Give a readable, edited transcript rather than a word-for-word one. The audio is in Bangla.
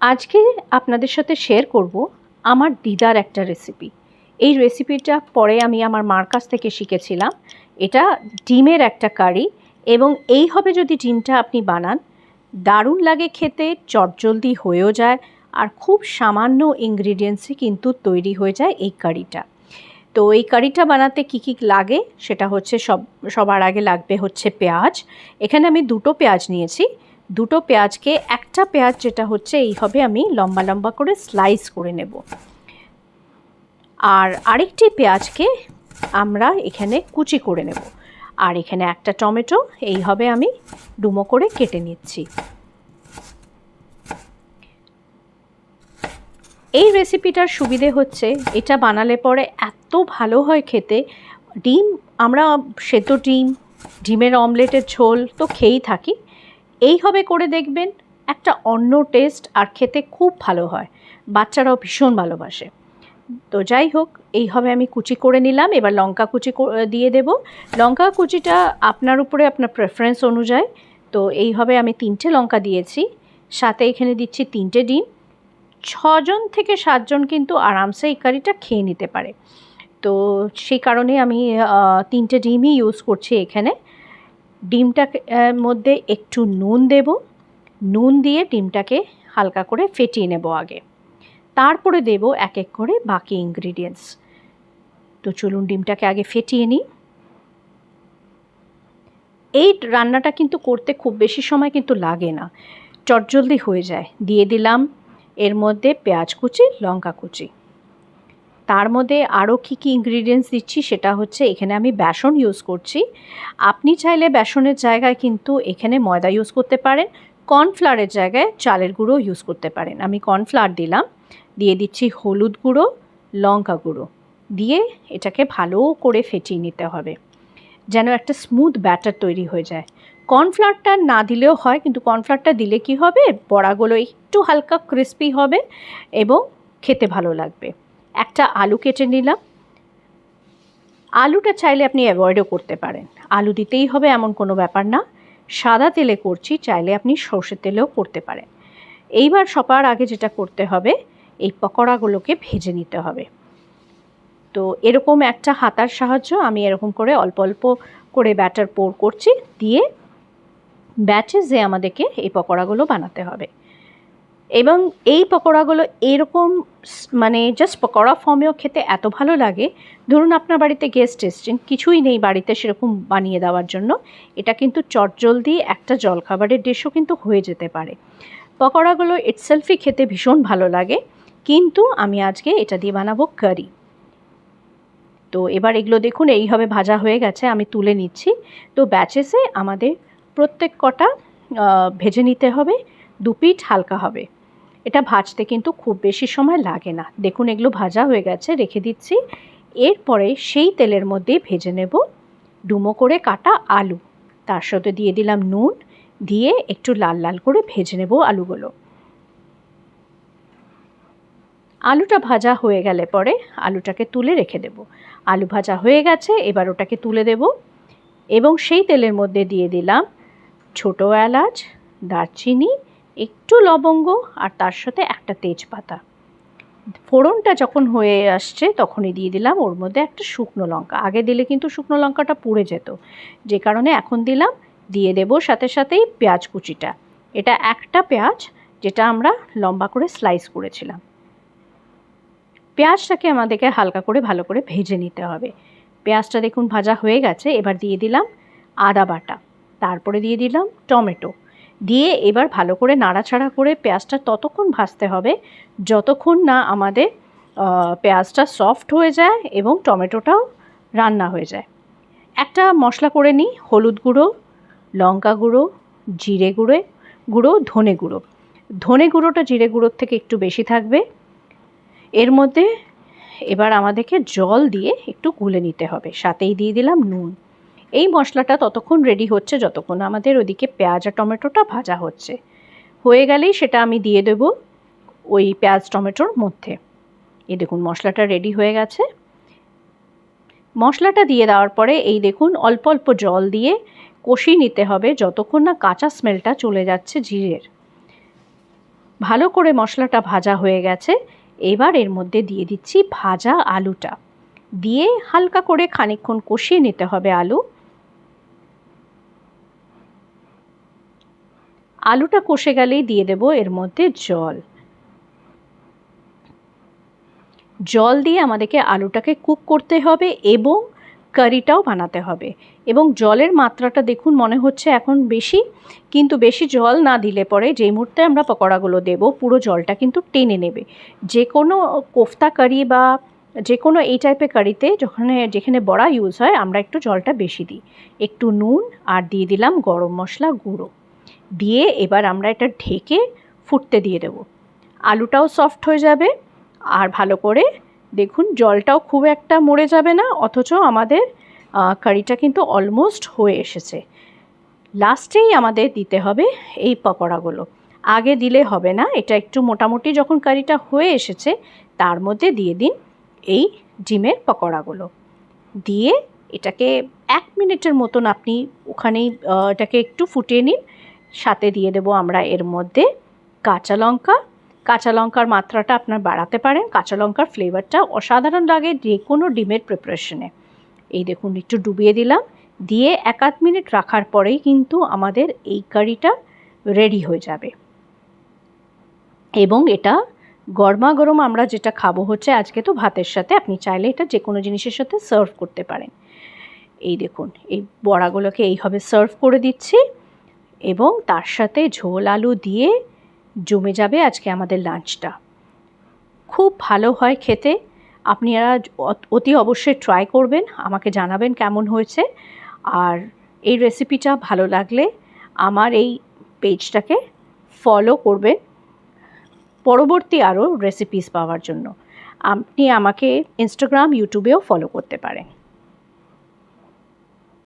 আজকে আপনাদের সাথে শেয়ার করব আমার দিদার একটা রেসিপি। এই রেসিপিটা পরে আমি আমার মার কাছ থেকে শিখেছিলাম। এটা ডিমের একটা কারি এবং এইভাবে যদি ডিমটা আপনি বানান দারুণ লাগে খেতে, চটজলদি হয়েও যায় আর খুব সামান্য ইনগ্রিডিয়েন্টসে কিন্তু তৈরি হয়ে যায় এই কারিটা। তো এই কারিটা বানাতে কী কী লাগে সেটা হচ্ছে সবার আগে লাগবে হচ্ছে পেঁয়াজ। এখানে আমি দুটো পেঁয়াজ নিয়েছি। দুটো পেঁয়াজকে একটা পেঁয়াজ যেটা হচ্ছে এইভাবে আমি লম্বা লম্বা করে স্লাইস করে নেব, আর আরেকটি পেঁয়াজকে আমরা এখানে কুচি করে নেব, আর এখানে একটা টমেটো এইভাবে আমি ডুমো করে কেটে নিচ্ছি। এই রেসিপিটার সুবিধে হচ্ছে এটা বানালে পরে এত ভালো হয় খেতে। ডিম আমরা সেদ্ধ ডিমের অমলেটের ঝোল তো খেয়েই থাকি, এইভাবে করে দেখবেন একটা অন্য টেস্ট, আর খেতে খুব ভালো হয়, বাচ্চারাও ভীষণ ভালোবাসে। তো যাই হোক, এইভাবে আমি কুচি করে নিলাম। এবার লঙ্কা কুচি দিয়ে দেব। লঙ্কা কুচিটা আপনার উপরে আপনার প্রেফারেন্স অনুযায়ী। তো এইভাবে আমি 3টে লঙ্কা দিয়েছি, সাথে এখানে দিচ্ছি 3টে ডিম। 6জন থেকে 7জন কিন্তু আরামসে এই কারিটা খেয়ে নিতে পারে। তো সেই কারণে আমি 3টে ডিমই ইউজ করছি এখানে। ডিমটাকে মধ্যে একটু নুন দেব, নুন দিয়ে ডিমটাকে হালকা করে ফেটিয়ে নেব আগে, তারপরে দেব এক এক করে বাকি ইনগ্রিডিয়েন্টস। তো চলুন ডিমটাকে আগে ফেটিয়ে নিই। এই রান্নাটা কিন্তু করতে খুব বেশি সময় কিন্তু লাগে না, চটজলদি হয়ে যায়। দিয়ে দিলাম এর মধ্যে পেঁয়াজ কুচি, লঙ্কা কুচি। তার মধ্যে আরও কী কী ইনগ্রিডিয়েন্টস দিচ্ছি সেটা হচ্ছে এখানে আমি বেসন ইউজ করছি। আপনি চাইলে বেসনের জায়গায় কিন্তু এখানে ময়দা ইউজ করতে পারেন, কর্নফ্লাওয়ারের জায়গায় চালের গুঁড়ো ইউজ করতে পারেন। আমি কর্নফ্লাওয়ার দিলাম, দিয়ে দিচ্ছি হলুদ গুঁড়ো, লঙ্কা গুঁড়ো, দিয়ে এটাকে ভালো করে ফেটিয়ে নিতে হবে যেন একটা স্মুথ ব্যাটার তৈরি হয়ে যায়। কর্নফ্লাওয়ারটা না দিলেও হয়, কিন্তু কর্নফ্লাওয়ারটা দিলে কি হবে, বড়াগুলো একটু হালকা ক্রিস্পি হবে এবং খেতে ভালো লাগবে। একটা আলু কেটে নিলাম। আলুটা চাইলে আপনি অ্যাভয়েডও করতে পারেন, আলু দিতেই হবে এমন কোনো ব্যাপার না। সাদা তেলে করছি, চাইলে আপনি সর্ষের তেলেও করতে পারেন। এইবার সবার আগে যেটা করতে হবে, এই পকোড়াগুলোকে ভেজে নিতে হবে। তো এরকম একটা হাতার সাহায্য আমি এরকম করে অল্প অল্প করে ব্যাটার পোর করছি, দিয়ে ব্যাচেসে আমাদেরকে এই পকোড়াগুলো বানাতে হবে। এবং এই পকোড়াগুলো এরকম মানে জাস্ট পকোড়া ফর্মেও খেতে এত ভালো লাগে। ধরুন আপনার বাড়িতে গেস্ট এসছেন, কিছুই নেই বাড়িতে সেরকম বানিয়ে দেওয়ার জন্য, এটা কিন্তু চটজলদি একটা জলখাবারের ডিশও কিন্তু হয়ে যেতে পারে। পকোড়াগুলো ইটসেলফই খেতে ভীষণ ভালো লাগে, কিন্তু আমি আজকে এটা দিয়ে বানাবো কারি। তো এবার এগুলো দেখুন এইভাবে ভাজা হয়ে গেছে, আমি তুলে নিচ্ছি। তো ব্যাচেসে আমাদের প্রত্যেক কটা ভেজে নিতে হবে, 2 পিঠ হালকা হবে। এটা ভাজতে কিন্তু খুব বেশি সময় লাগে না। দেখুন এগুলো ভাজা হয়ে গেছে, রেখে দিচ্ছি। এরপরে সেই তেলের মধ্যে ভেজে নেব ডুমো করে কাটা আলু, তার সাথে দিয়ে দিলাম নুন, দিয়ে একটু লাল লাল করে ভেজে নেব আলুগুলো। আলুটা ভাজা হয়ে গেলে পরে আলুটাকে তুলে রেখে দেব। আলু ভাজা হয়ে গেছে, এবার ওটাকে তুলে দেব এবং সেই তেলের মধ্যে দিয়ে দিলাম ছোটো এলাচ, দারচিনি, একটু লবঙ্গ, আর তার সাথে একটা তেজপাতা। ফোড়নটা যখন হয়ে আসছে তখনই দিয়ে দিলাম ওর মধ্যে একটা শুকনো লঙ্কা। আগে দিলে কিন্তু শুকনো লঙ্কাটা পুড়ে যেত, যে কারণে এখন দিলাম। দিয়ে দেব সাথে সাথেই পেঁয়াজ কুচিটা। এটা একটা পেঁয়াজ যেটা আমরা লম্বা করে স্লাইস করেছিলাম। পেঁয়াজটাকে আমাদেরকে হালকা করে ভালো করে ভেজে নিতে হবে। পেঁয়াজটা দেখুন ভাজা হয়ে গেছে, এবার দিয়ে দিলাম আদা বাটা, তারপরে দিয়ে দিলাম টমেটো, দিয়ে এবার ভালো করে নাড়াচাড়া করে পেঁয়াজটা ততক্ষণ ভাজতে হবে যতক্ষণ না আমাদের পেঁয়াজটা সফট হয়ে যায় এবং টমেটোটাও রান্না হয়ে যায়। একটা মশলা করে নিই, হলুদ গুঁড়ো, লঙ্কা গুঁড়ো, জিরে গুঁড়ো, ধনে গুঁড়ো। ধনে গুঁড়োটা জিরে গুঁড়োর থেকে একটু বেশি থাকবে। এর মধ্যে এবার আমাদেরকে জল দিয়ে একটু গুলে নিতে হবে, সাথেই দিয়ে দিলাম নুন। এই মশলাটা ততক্ষণ রেডি হচ্ছে যতক্ষণ আমাদের ওদিকে পেঁয়াজ আর টমেটোটা ভাজা হচ্ছে। হয়ে গেলেই সেটা আমি দিয়ে দেব ওই পেঁয়াজ টমেটোর মধ্যে। এই দেখুন মশলাটা রেডি হয়ে গেছে। মশলাটা দিয়ে দেওয়ার পরে এই দেখুন অল্প অল্প জল দিয়ে কষিয়ে নিতে হবে যতক্ষণ না কাঁচা স্মেলটা চলে যাচ্ছে জিরের। ভালো করে মশলাটা ভাজা হয়ে গেছে। এবার এর মধ্যে দিয়ে দিচ্ছি ভাজা আলুটা, দিয়ে হালকা করে খানিকক্ষণ কষিয়ে নিতে হবে আলু। আলুটা কষে গেলেই দিয়ে দেব এর মধ্যে জল। জল দিয়ে আমাদেরকে আলুটাকে কুক করতে হবে এবং কারিটাও বানাতে হবে। এবং জলের মাত্রাটা দেখুন মনে হচ্ছে এখন বেশি, কিন্তু বেশি জল না দিলে পরে যেই মুহূর্তে আমরা পকোড়াগুলো দেব পুরো জলটা কিন্তু টেনে নেবে। যে কোনো কোফতা কারি বা যে কোনো এই টাইপের কারিতে যেখানে বড়া ইউজ হয় আমরা একটু জলটা বেশি দিই। একটু নুন আর দিয়ে দিলাম গরম মশলা গুঁড়ো, দিয়ে এবার আমরা এটা ঢেকে ফুটতে দিয়ে দেব। আলুটাও সফট হয়ে যাবে আর ভালো করে দেখুন জলটাও খুব একটা মরে যাবে না, অথচ আমাদের কারিটা কিন্তু অলমোস্ট হয়ে এসেছে। লাস্টেই আমাদের দিতে হবে এই পকোড়াগুলো, আগে দিলে হবে না। এটা একটু মোটামুটি যখন কারিটা হয়ে এসেছে তার মধ্যে দিয়ে দিন এই ডিমের পকোড়াগুলো, দিয়ে এটাকে 1 মিনিটের মতন আপনি ওখানেই এটাকে একটু ফুটিয়ে নিন। সাথে দিয়ে দেব আমরা এর মধ্যে কাঁচা লঙ্কা। কাঁচা লঙ্কার মাত্রাটা আপনার বাড়াতে পারেন, কাঁচা লঙ্কার ফ্লেভারটা অসাধারণ লাগে যে কোনো ডিমের প্রিপারেশনে। এই দেখুন একটু ডুবিয়ে দিলাম, দিয়ে 1-8 মিনিট রাখার পরেই কিন্তু আমাদের এই কারিটা রেডি হয়ে যাবে। এবং এটা গরমা গরম আমরা যেটা খাবো হচ্ছে আজকে তো ভাতের সাথে, আপনি চাইলে এটা যে কোনো জিনিসের সাথে সার্ভ করতে পারেন। এই দেখুন এই বড়াগুলোকে এইভাবে সার্ভ করে দিচ্ছি এবং তার সাথে ঝোল আলু দিয়ে জমে যাবে আজকে আমাদের লাঞ্চটা। খুব ভালো হয় খেতে, আপনারা অতি অবশ্যই ট্রাই করবেন, আমাকে জানাবেন কেমন হয়েছে। আর এই রেসিপিটা ভালো লাগলে আমার এই পেজটাকে ফলো করবেন পরবর্তী আরও রেসিপিস পাওয়ার জন্য। আপনি আমাকে ইনস্টাগ্রাম, ইউটিউবেও ফলো করতে পারেন।